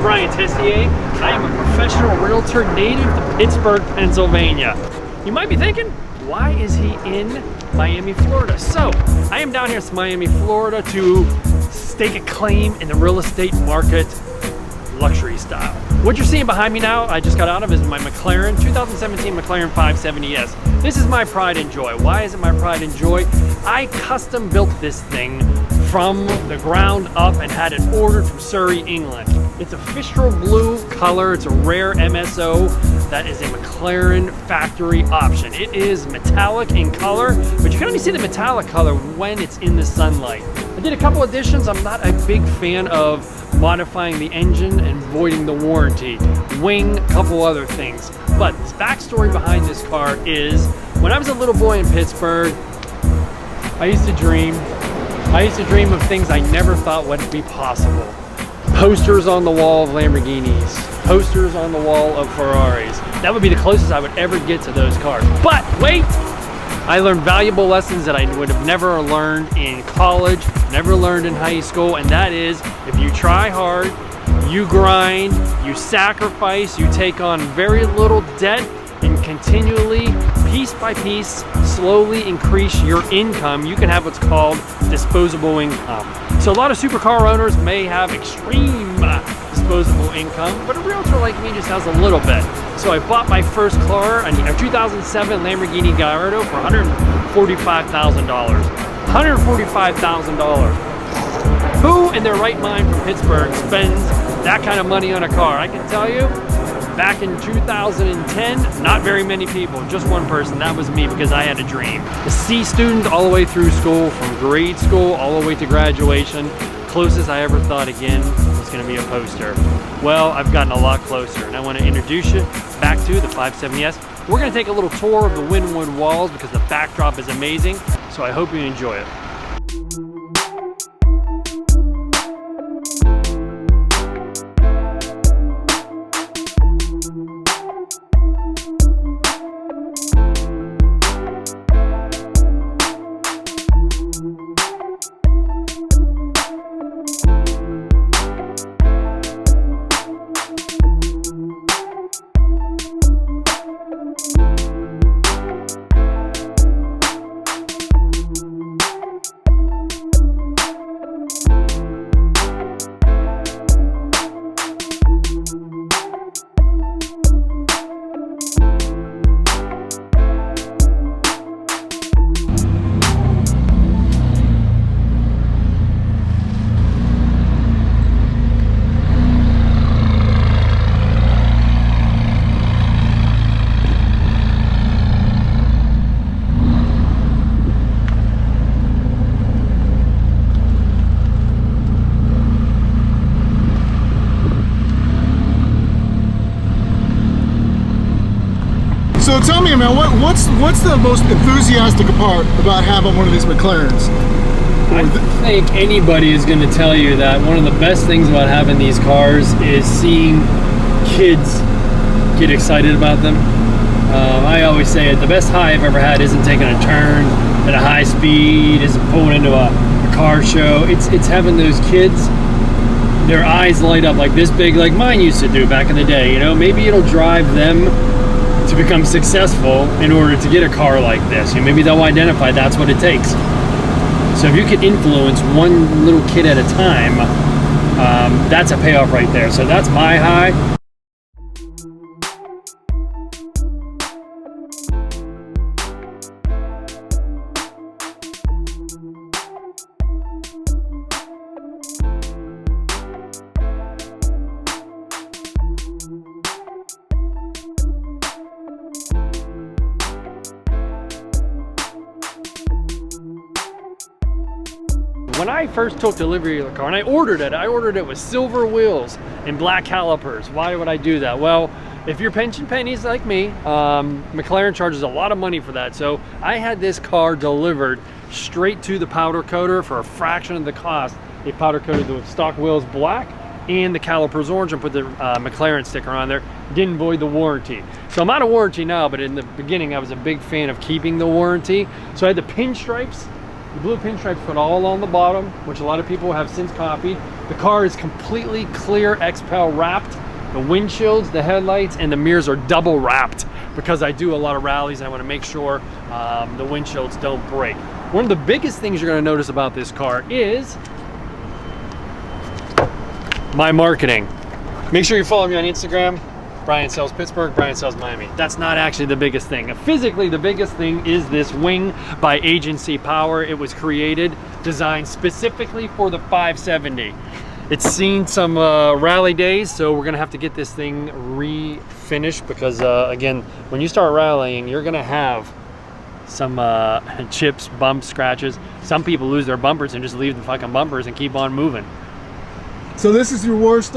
Brian Teyssier. I am a professional realtor native to Pittsburgh, Pennsylvania. You might be thinking, why is he in Miami, Florida? So, I am down here in Miami, Florida to stake a claim in the real estate market, luxury style. What you're seeing behind me now, I just got out of, is my McLaren, 2017 McLaren570S. This is my pride and joy. Why is it my pride and joy? I custom built this thing from the ground up and had it ordered from Surrey, England. It's a Fistral Blue color. It's a rare MSO that is a McLaren factory option. It is metallic in color, but you can only see the metallic color when it's in the sunlight. I did a couple additions. I'm not a big fan of modifying the engine and voiding the warranty. Wing, a couple other things. But the backstory behind this car is, when I was a little boy in Pittsburgh, I used to dream of things I never thought would be possible. Posters on the wall of Lamborghinis, posters on the wall of Ferraris. That would be the closest I would ever get to those cars. But wait, I learned valuable lessons that I would have never learned in college, never learned in high school, and that is, if you try hard, you grind, you sacrifice, you take on very little debt, and continually, piece by piece, slowly increase your income, you can have what's called disposable income. So a lot of supercar owners may have extreme disposable income, but a realtor like me just has a little bit. So I bought my first car, a 2007 Lamborghini Gallardo, for $145,000. $145,000. Who in their right mind from Pittsburgh spends that kind of money on a car? I can tell you, back in 2010, not very many people, just one person. That was me, because I had a dream. A C student all the way through school, from grade school all the way to graduation. Closest I ever thought again was going to be a poster. Well, I've gotten a lot closer, and I want to introduce you back to the 570S. We're going to take a little tour of the Wynwood walls because the backdrop is amazing, so I hope you enjoy it. So tell me, man, what's the most enthusiastic part about having one of these McLarens? I think anybody is going to tell you that one of the best things about having these cars is seeing kids get excited about them. I always say it, the best high I've ever had isn't taking a turn at a high speed, isn't pulling into a car show. It's having those kids, their eyes light up like this big, like mine used to do back in the day. You know, maybe it'll drive them to become successful in order to get a car like this. You know, maybe they'll identify that's what it takes. So if you can influence one little kid at a time, that's a payoff right there. So that's my high. When I first took delivery of the car, and I ordered it with silver wheels and black calipers. Why would I do that? Well, if you're pinching pennies like me, McLaren charges a lot of money for that. So I had this car delivered straight to the powder coater for a fraction of the cost. They powder coated the stock wheels black and the calipers orange and put the McLaren sticker on there. Didn't void the warranty. So I'm out of warranty now, but in the beginning I was a big fan of keeping the warranty. So I had the pinstripes. The blue pinstripes put all on the bottom, which a lot of people have since copied. The car is completely clear XPEL wrapped. The windshields, the headlights, and the mirrors are double wrapped because I do a lot of rallies and I want to make sure the windshields don't break. One of the biggest things you're going to notice about this car is my marketing. Make sure you follow me on Instagram, Brian Sells Pittsburgh, Brian Sells Miami. That's not actually the biggest thing. Physically, the biggest thing is this wing by Agency Power. It was created, designed specifically for the 570. It's seen some rally days, so we're gonna have to get this thing refinished because again, when you start rallying, you're gonna have some chips, bumps, scratches. Some people lose their bumpers and just leave the fucking bumpers and keep on moving. So this is your worst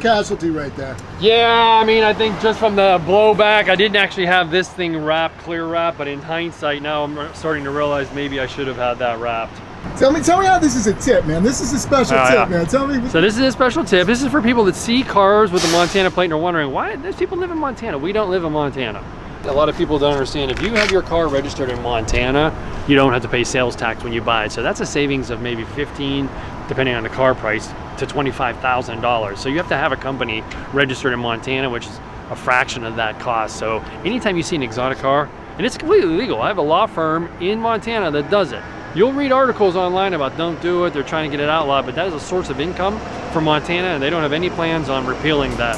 casualty right there. Yeah, I mean, I think just from the blowback, I didn't actually have this thing wrapped, clear wrapped, but in hindsight now I'm starting to realize maybe I should have had that wrapped. Tell me how this is a tip, man. This is a special tip, man. Tell me. So this is a special tip. This is for people that see cars with the Montana plate and are wondering, why those people live in Montana? We don't live in Montana. A lot of people don't understand, if you have your car registered in Montana, you don't have to pay sales tax when you buy it. So that's a savings of maybe 15, depending on the car price, to $25,000. So you have to have a company registered in Montana, which is a fraction of that cost. So anytime you see an exotic car, and it's completely legal. I have a law firm in Montana that does it. You'll read articles online about don't do it, they're trying to get it outlawed, but that is a source of income for Montana and they don't have any plans on repealing that.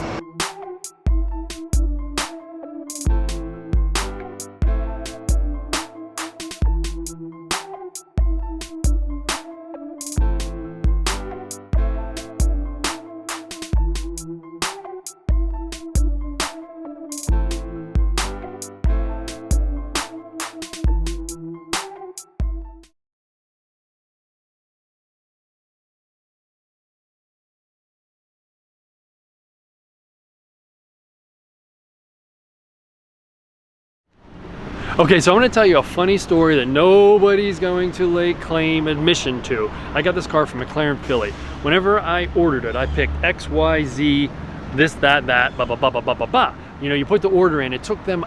Okay, so I'm gonna tell you a funny story that nobody's going to lay claim admission to. I got this car from McLaren Philly. Whenever I ordered it, I picked X, Y, Z, this, that, blah, blah, blah, blah, blah, blah, blah. You know, you put the order in, it took them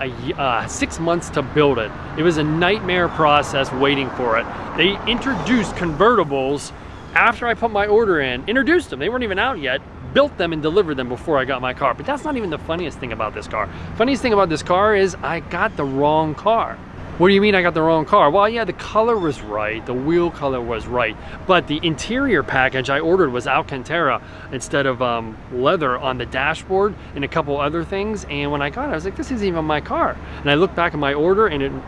6 months to build it. It was a nightmare process waiting for it. They introduced convertibles after I put my order in, introduced them, they weren't even out yet, built them and delivered them before I got my car. But that's not even the funniest thing about this car. Funniest thing about this car is I got the wrong car. What do you mean I got the wrong car? Well, yeah, the color was right, the wheel color was right, but the interior package I ordered was Alcantara instead of leather on the dashboard and a couple other things. And when I got it, I was like, this isn't even my car. And I looked back at my order and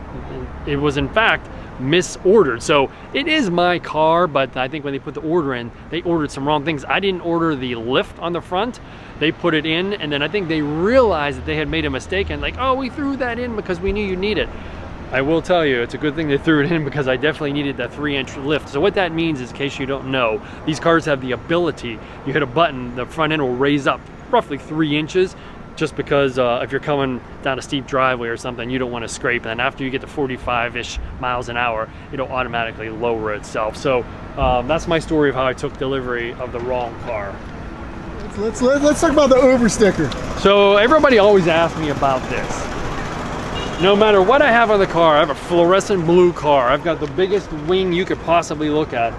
it was in fact misordered. So it is my car, but I think when they put the order in, they ordered some wrong things. I didn't order the lift on the front. They put it in, and then I think they realized that they had made a mistake and like, oh, we threw that in because we knew you need it. I will tell you, it's a good thing they threw it in because I definitely needed that 3-inch lift. So what that means is, in case you don't know, these cars have the ability, you hit a button, the front end will raise up roughly 3 inches, just because if you're coming down a steep driveway or something, you don't want to scrape. And after you get to 45-ish miles an hour, it'll automatically lower itself. So that's my story of how I took delivery of the wrong car. Let's talk about the Uber sticker. So everybody always asks me about this. No matter what I have on the car, I have a fluorescent blue car. I've got the biggest wing you could possibly look at.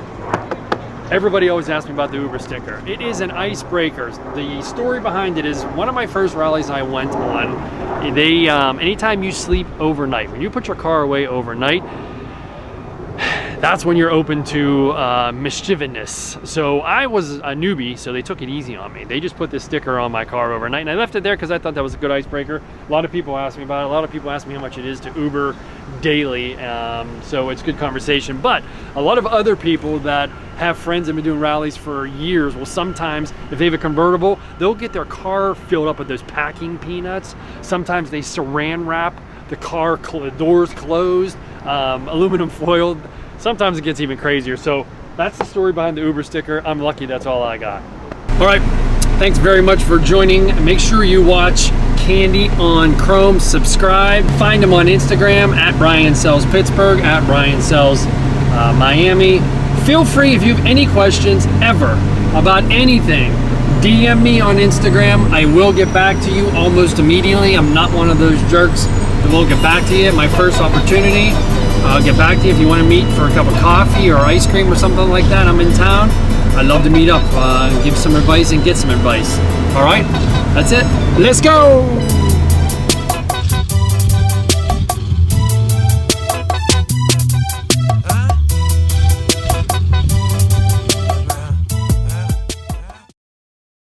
Everybody always asks me about the Uber sticker. It is an icebreaker. The story behind it is one of my first rallies I went on. They, anytime you sleep overnight, when you put your car away overnight, that's when you're open to mischievousness. So I was a newbie, so they took it easy on me. They just put this sticker on my car overnight, and I left it there because I thought that was a good icebreaker. A lot of people ask me about it. A lot of people ask me how much it is to Uber daily, so it's good conversation. But a lot of other people that have friends that have been doing rallies for years will sometimes, if they have a convertible, they'll get their car filled up with those packing peanuts. Sometimes they saran wrap the car, doors closed, aluminum foil. Sometimes it gets even crazier. So that's the story behind the Uber sticker. I'm lucky that's all I got. All right, thanks very much for joining. Make sure you watch Candy on Chrome, subscribe, find him on Instagram at Brian Sells Pittsburgh, at Brian Sells Miami. Feel free, if you have any questions ever about anything, DM me on Instagram. I will get back to you almost immediately. I'm not one of those jerks that will get back to you. My first opportunity, I'll get back to you. If you want to meet for a cup of coffee or ice cream or something like that, I'm in town. I love to meet up, give some advice and get some advice. All right, that's it. Let's go.